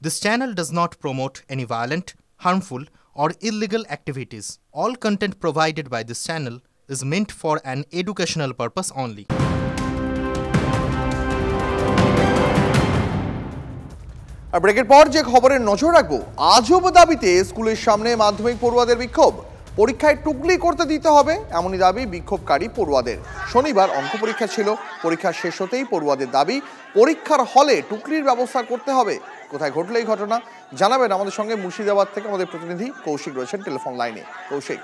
This channel does not promote any violent, harmful, or illegal activities. All content provided by this channel is meant for an educational purpose only. আর ব্রেকের পর যে খবরের নজর রাখবো, আজব দাবিতে স্কুলের সামনে মাধ্যমিক পড়ুয়াদের বিক্ষোভ। পরীক্ষায় টুকলি করতে দিতে হবে এমনই দাবি বিক্ষোভকারী পড়ুয়াদের। শনিবার অঙ্ক পরীক্ষা ছিল, পরীক্ষা শেষ হতেই পড়ুয়াদের দাবি পরীক্ষার হলে টুকলির ব্যবস্থা করতে হবে। কোথায় ঘটল এই ঘটনা জানাবেন আমাদের সঙ্গে মুর্শিদাবাদ থেকে আমাদের প্রতিনিধি কৌশিক রয়েছেন টেলিফোন লাইনে। কৌশিক,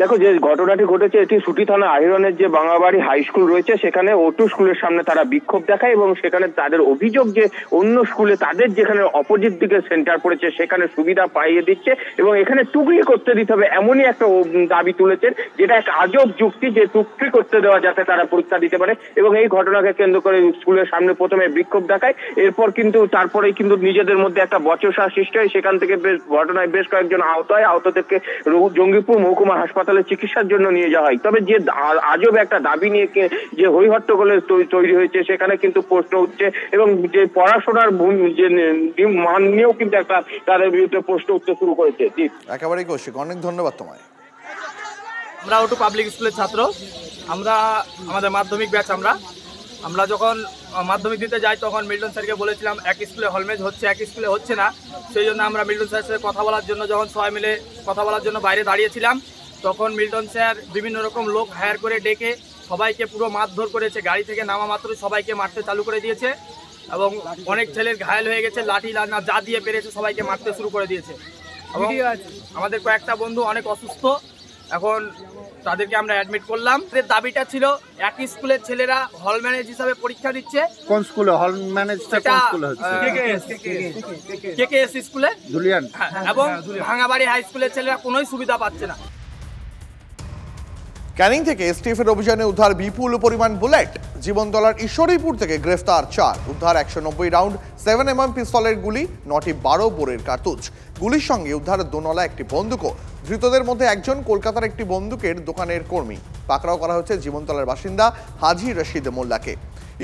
দেখো, যে ঘটনাটি ঘটেছে এটি সুটি থানা আহিরনের যে বাঙাবাড়ি হাই স্কুল রয়েছে সেখানে ওটু স্কুলের সামনে তারা বিক্ষোভ দেখায় এবং সেখানে তাদের অভিযোগ যে অন্য স্কুলে তাদের যেখানে অপোজিট দিকে সেন্টার পড়েছে সেখানে সুবিধা পাইয়ে দিচ্ছে এবং এখানে টুকলি করতে দিতে হবে এমনই একটা দাবি তুলেছেন, যেটা এক আজব যুক্তি যে টুকলি করতে দেওয়া যাতে তারা পরীক্ষা দিতে পারে। এবং এই ঘটনাকে কেন্দ্র করে স্কুলের সামনে প্রথমে বিক্ষোভ দেখায়, এরপর কিন্তু তারপরেই কিন্তু নিজেদের মধ্যে একটা বচসা সৃষ্টি হয়। সেখান থেকে ঘটনায় বেশ কয়েকজন আহত হয়, আহতদেরকে জঙ্গিপুর মহকুমা হাসপাতালে চিকিৎসার জন্য নিয়ে যাওয়া হয়। তবে যে আজব একটা দাবি নিয়ে যে হইহট্টগোল তৈরি হয়েছে সেখানে কিন্তু প্রশ্ন উঠছে এবং যে পড়াশোনার যে মান নিয়েও কিন্তু একটা তাদের বিরুদ্ধে প্রশ্ন উঠতে শুরু করেছে। একেবারেই কৌশিক, অনেক ধন্যবাদ তোমায়। আমরা ওটু পাবলিক স্কুলের ছাত্র, আমরা আমাদের মাধ্যমিক ব্যাচ। আমরা যখন মাধ্যমিক দিতে যাই তখন মিল্টন স্যারকে বলেছিলাম এক স্কুলে হলমেজ হচ্ছে, এক স্কুলে হচ্ছে না। সেই জন্য আমরা মিল্টন স্যারের সাথে কথা বলার জন্য যখন সবাই মিলে কথা বলার জন্য বাইরে দাঁড়িয়েছিলাম তখন মিল্টন স্যার বিভিন্ন রকম লোক হায়ার করে ডেকে সবাইকে পুরো মারধর করেছে। গাড়ি থেকে নামা মাত্রই সবাইকে মারতে চালু করে দিয়েছে এবং অনেক ছেলের ঘায়েল হয়ে গেছে, লাঠি যা দিয়ে পেরেছে সবাইকে মারতে শুরু করে দিয়েছে। এবং আমাদের কয়েকটা বন্ধু অনেক অসুস্থ, এখন তাদেরকে আমরা অ্যাডমিট করলাম। দাবিটা ছিল একই স্কুলের ছেলেরা হল ম্যানেজ হিসাবে পরীক্ষা দিচ্ছে। কোন স্কুলে হল ম্যানেজটা কোন স্কুলে হচ্ছে? কেকেএস স্কুলে ধুলিয়ান। এবং ভাঙাবাড়ি হাই স্কুলের ছেলেরা কোনোই সুবিধা পাচ্ছে না। ক্যানিং থেকে এসটিএফ এর অভিযানে উদ্ধার বিপুল পরিমাণ বুলেট। জীবনতলার ঈশ্বরীপুর থেকে গ্রেফতার 4, উদ্ধার 190 রাউন্ড 7mm পিস্তলের গুলি, 9টি 12 বোরের কার্তুজ। গুলির সঙ্গে উদ্ধার দোনলা একটি বন্দুকও। ধৃতদের মধ্যে একজন কলকাতার একটি বন্দুকের দোকানের কর্মী। পাকড়াও করা হচ্ছে জীবনতলার বাসিন্দা হাজি রশিদ মোল্লাকে।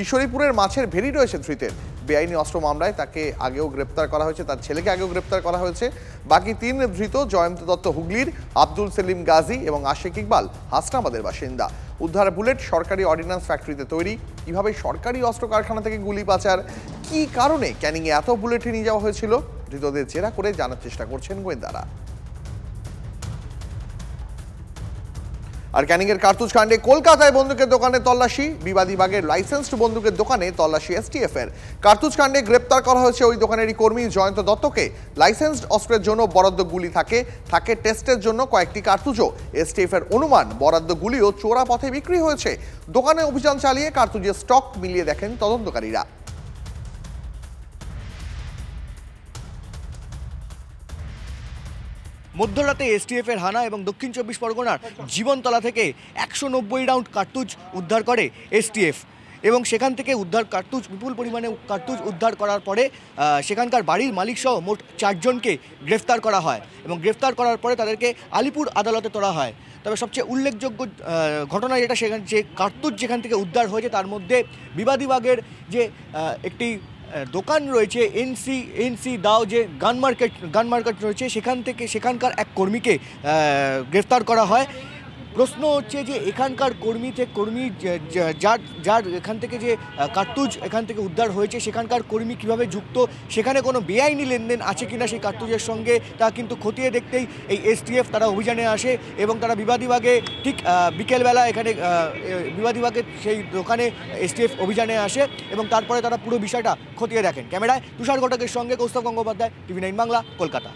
ঈশ্বরীপুরের মাছের ভেরি রয়েছে ধৃতের। বেআইনি অস্ত্র মামলায় তাকে আগেও গ্রেপ্তার করা হয়েছে, তার ছেলেকে আগেও গ্রেপ্তার করা হয়েছে। বাকি 3 ধৃত জয়ন্ত দত্ত হুগলির, আব্দুল সেলিম গাজী এবং আশিক ইকবাল হাসনাবাদের বাসিন্দা। উদ্ধার বুলেট সরকারি অর্ডিন্যান্স ফ্যাক্টরিতে তৈরি। কিভাবে সরকারি অস্ত্র কারখানা থেকে গুলি পাচার, কি কারণে ক্যানিংয়ে এত বুলেট নিয়ে যাওয়া হয়েছিল, ধৃতদের জেরা করে জানার চেষ্টা করছেন গোয়েন্দারা। আর ক্যানিংয়ের কার্তুজ কাণ্ডে কলকাতায় বন্দুকের দোকানে তল্লাশি। বিবাদীবাগের লাইসেন্সড বন্দুকের দোকানে তল্লাশি এসটিএফ এর। কার্তুজ কাণ্ডে গ্রেপ্তার করা হয়েছে ওই দোকানেরই কর্মী জয়ন্ত দত্তকে। লাইসেন্সড অস্ত্রের জন্য বরাদ্দ গুলি থাকে টেস্টের জন্য কয়েকটি কার্তুজও। এসটিএফ এর অনুমান বরাদ্দ গুলিও চোরা পথে বিক্রি হয়েছে। দোকানে অভিযান চালিয়ে কার্তুজের স্টক মিলিয়ে দেখেন তদন্তকারীরা। মধ্যরাতে এসটিএফ এর হানা এবং দক্ষিণ 24 পরগনার জীবনতলা থেকে 190 রাউন্ড কার্তুজ উদ্ধার করে এসটিএফ এবং সেখান থেকে বিপুল পরিমাণে কার্তুজ উদ্ধার করার পরে সেখানকার বাড়ির মালিক সহ মোট 4 জনকে গ্রেফতার করা হয় এবং গ্রেফতার করার পরে তাদেরকে আলিপুর আদালতে তোলা হয়। তবে সবচেয়ে উল্লেখযোগ্য ঘটনা যেটা, সেখানে যে কার্তুজ যেখান থেকে উদ্ধার হয়েছে তার মধ্যে বিবাদীবাগের যে একটি দোকান রয়েছে এনসি দাও যে গান মার্কেট রয়েছে, সেখানকার এক কর্মীকে গ্রেফতার করা হয়। প্রশ্ন হচ্ছে যে এখানকার কর্মী যার এখান থেকে যে কার্তুজ এখান থেকে উদ্ধার হয়েছে সেখানকার কর্মী কিভাবে যুক্ত, সেখানে কোনো বেআইনি লেনদেন আছে কিনা সেই কার্তুজের সঙ্গে, তা কিন্তু খতিয়ে দেখতেই এই এসটিএফ তারা অভিযানে আসে এবং তারা বিবাদীবাগে ঠিক বিকেলবেলা এখানে বিবাদীবাগের সেই দোকানে এসটিএফ অভিযানে আসে এবং তারপরে তারা পুরো বিষয়টা খতিয়ে দেখেন। ক্যামেরায় তুষার ঘটকের সঙ্গে কৌস্তব গঙ্গোপাধ্যায়, TV9 বাংলা, কলকাতা।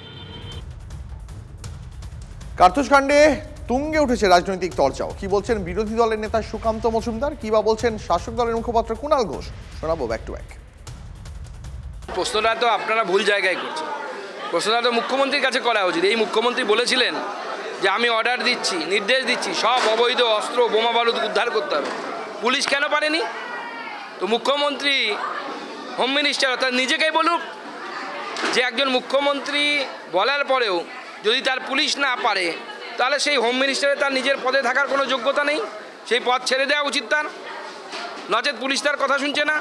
কার্তুজ কাণ্ডে তুঙ্গে উঠেছে রাজনৈতিক চর্চাও। কি বলছেন বিরোধী দলের নেতা সুকান্ত মজুমদার, কি বা বলছেন শাসক দলের মুখপাত্র কুণাল ঘোষ, শোনাবো ব্যাক টু ব্যাক। প্রশ্নটা তো আপনারা ভুল জায়গায় করছেন। প্রশ্নটা তো মুখ্যমন্ত্রীর কাছে করা উচিত। এই মুখ্যমন্ত্রী বলেছিলেন যে আমি অর্ডার দিচ্ছি, নির্দেশ দিচ্ছি সব অবৈধ অস্ত্র বোমা বারুদ উদ্ধার করতে হবে। পুলিশ কেন পারেনি? তো মুখ্যমন্ত্রী, হোম মিনিস্টার অর্থাৎ নিজেকেই বলুক যে একজন মুখ্যমন্ত্রী বলার পরেও যদি তার পুলিশ না পারে তাহলে সেই হোম মিনিস্টারে তার নিজের পদে থাকার কোনো যোগ্যতা নেই, সেই পদ ছেড়ে দেওয়া উচিত তার, নচেত পুলিশ তার কথা শুনছে না।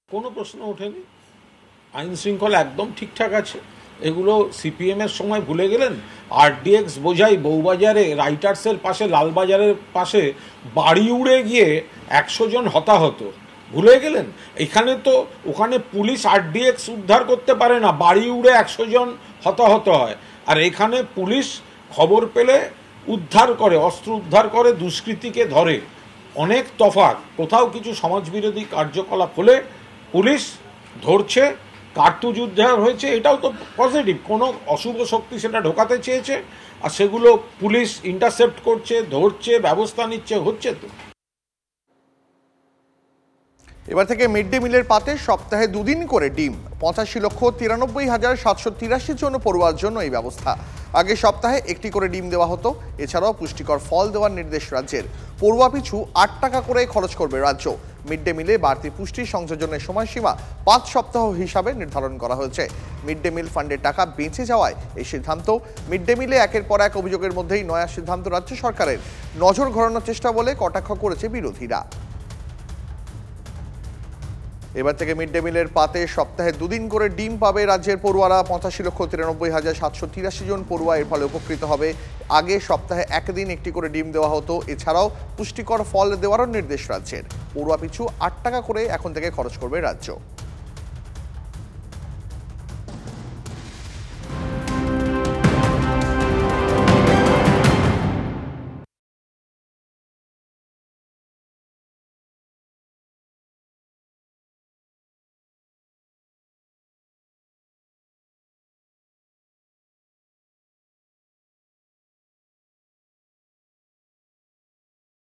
কোনো প্রশ্ন ওঠেনি আইন শৃঙ্খলা একদম ঠিকঠাক আছে। এগুলো সিপিএমের সময় ভুলে গেলেন? আরডিএক্স বোঝাই বউবাজারে রাইটার্সের পাশে লালবাজারের পাশে বাড়ি উড়ে গিয়ে 100 জন হতাহত, ভুলে গেলেন? এখানে তো ওখানে পুলিশ আরডিএক্স উদ্ধার করতে পারে না, বাড়ি উড়ে 100 জন হতাহত হয়। আর এখানে পুলিশ খবর পেলে উদ্ধার করে, অস্ত্র উদ্ধার করে, দুষ্কৃতীকে ধরে। অনেক তফাৎ। কোথাও কিছু সমাজবিরোধী কার্যকলাপ হলে পুলিশ ধরছে, কার্তুজ উদ্ধার হয়েছে, এটাও তো পজিটিভ। কোনো অশুভ শক্তি সেটা ঢোকাতে চেয়েছে আর সেগুলো পুলিশ ইন্টারসেপ্ট করছে, ধরছে, ব্যবস্থা নিচ্ছে, হচ্ছে তো। এবার থেকে মিড ডে মিলের পাতে সপ্তাহে 2 দিন করে ডিম। 85,93,783 জন পড়ুয়ার জন্য এই ব্যবস্থা। আগে সপ্তাহে 1টি করে ডিম দেওয়া হতো। এছাড়াও পুষ্টিকর ফল দেওয়ার নির্দেশ রাজ্যের। পড়ুয়া পিছু 8 টাকা করে খরচ করবে রাজ্য। মিড ডে মিলে বাড়তি পুষ্টি সংযোজনের সময়সীমা 5 সপ্তাহ হিসাবে নির্ধারণ করা হয়েছে। মিড ডে মিল ফান্ডের টাকা বেঁচে যাওয়ায় এই সিদ্ধান্ত। মিড ডে মিলে একের পর এক অভিযোগের মধ্যেই নয়া সিদ্ধান্ত রাজ্য সরকারের। নজর ঘোরানোর চেষ্টা বলে কটাক্ষ করেছে বিরোধীরা। এবার থেকে মিড ডে মিলের পাতে সপ্তাহে 2 দিন করে ডিম পাবে রাজ্যের পড়ুয়ারা। 85,93,783 জন পড়ুয়া এর ফলে উপকৃত হবে। আগে সপ্তাহে 1 দিন 1টি করে ডিম দেওয়া হতো। এছাড়াও পুষ্টিকর ফল দেওয়ারও নির্দেশ রাজ্যের। পড়ুয়া পিছু 8 টাকা করে এখন থেকে খরচ করবে রাজ্য।